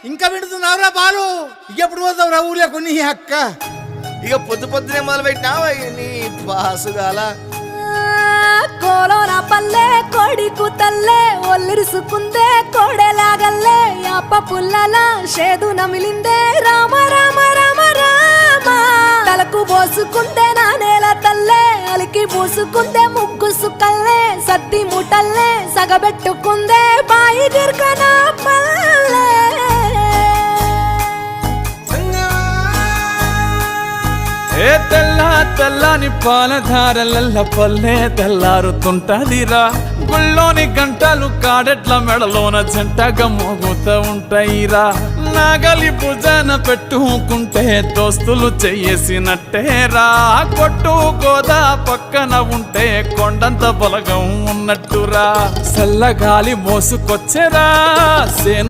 ఇంకా వింటున్నావురా బాలు? ఎప్పుడు పోతావు రా ఊళ్ళో కొన్ని అక్క? ఇక పొద్దునే మొదలు పెట్టినావా నీ బాసుగాల? కోలోన పల్లె కోడి కూతల్లే ఒల్లిరుసుకుందే కోడెలాగల్లే యాప పుల్లల షేదు నమిలిందే రామ రామ రామ రామ తలకు పోసుకుందే నా నేల తల్లే అలికి పూసుకుందే ముగ్గు సుక్కల్లే సత్తి ముటల్లే సగబెట్టుకుందే బాయి గిర్కన పల్లె ఏ తెల్లని పాలధారలల్ల పల్లె తెల్లారుతుంటదిరా గుళ్ళోని గంటలు కాడెట్ల మెడలోన జంటగా మోగుతూ ఉంటాయిరా నాగలి భుజన పెట్టుకుంటే దోస్తులు చెయ్యేసినట్టేరా కొట్టు గోదా పక్కన ఉంటే కొండంత బలగం ఉన్నట్టురా చల్లగాలి మోసుకొచ్చెరా